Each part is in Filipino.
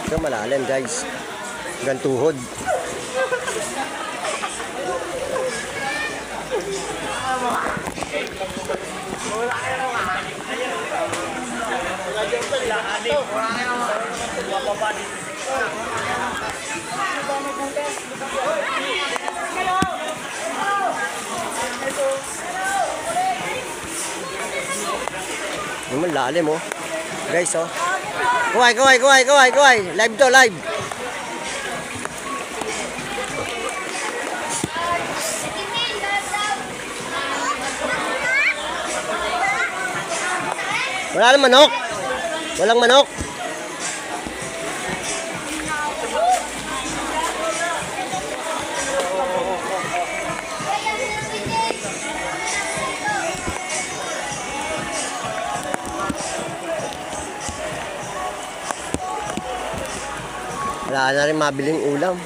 Ito malalim guys. Hanggang tuhod. Naman lalim oh. Guys oh. Kuway. Live to, live. Wala nang manok. Walang manok. Wala na rin mabiling ulam.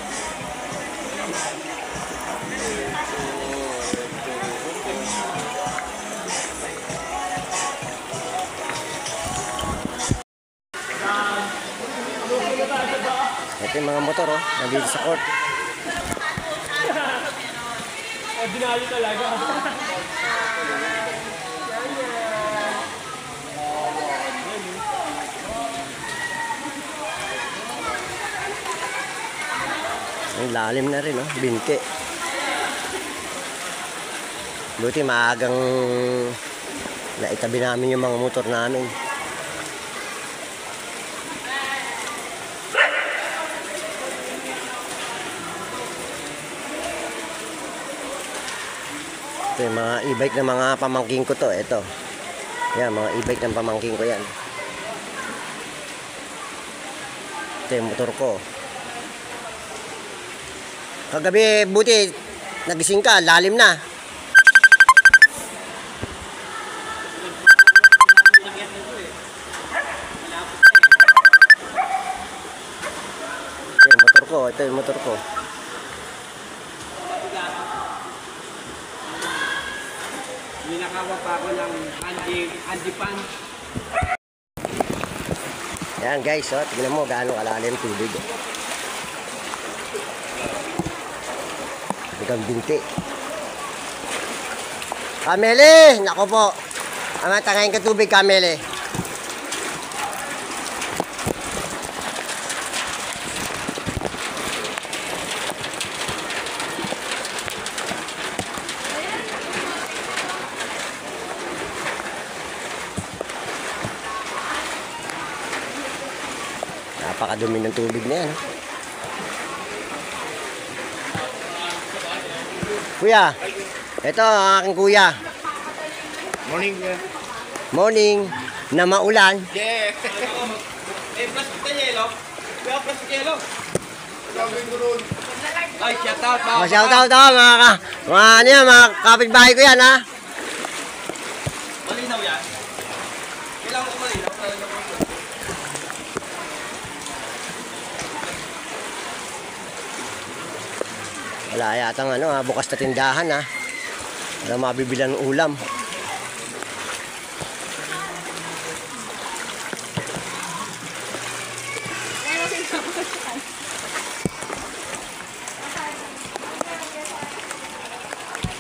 Ito yung mga motor oh, nandito sa court. Ordinary talaga. Ang lalim na rin oh, binti. Buti maagang naitabi namin yung mga motor namin. Ito yung mga e-bike ng mga pamangking ko to. Ito. Yan, mga e-bike ng pamangking ko yan. Ito yung motor ko. Kagabi, buti, nagising ka, lalim na. Ito yung motor ko, ito yung motor ko. Ninakawa pa ako ng andipan. Yan guys, oh, tignan mo gaano kalalim tubig. Hanggang binti. Kamele! Nako po. Ama, tangayin ka tubig, Kamele. Napakadumi ng tubig na yan. Kuya, ito ang aking kuya. Morning. Morning na maulan. Yeah. Plastic na yelo. Kaya plastic yelo. Ay, shout out. Oh, shout out mga kapitbahay ko yan ha. Malinaw yan. Kailangan ko malinaw. Wala yatang bukas na tindahan ha. Wala mabibilan ng ulam.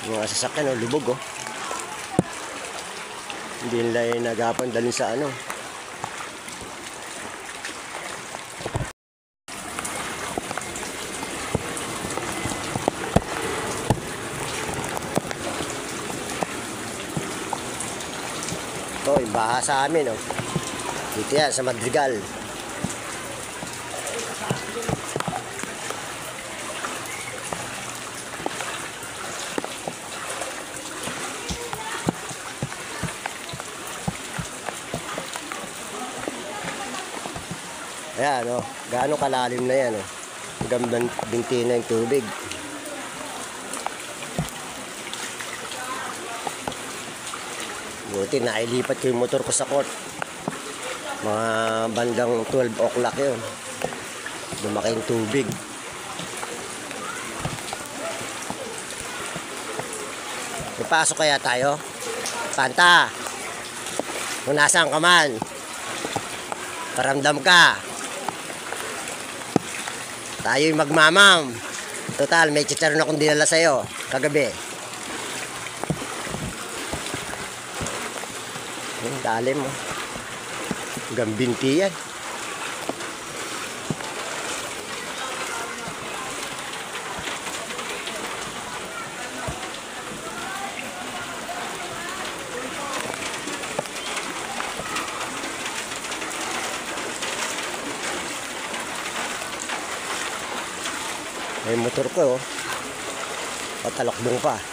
Mga sasakyan lubog oh. Hindi nila nagapan dalhin sa Ito, baha sa amin oh. Dito yan sa Madrigal. Ayan oh, gaano kalalim na yan oh. Hanggang binti na yung tubig. Buti nailipat ko yung motor ko sa court. Mga bandang 12 o'clock yun. Lumaki yung tubig. Ipasok kaya tayo? Panta! Kung nasaan ka man, paramdam ka. Tayo'y magmamam. Total, may chicharon akong dinala sa'yo kagabi. Dali mo. Gambinti yan. May motor ko, oh. Patalokbong pa.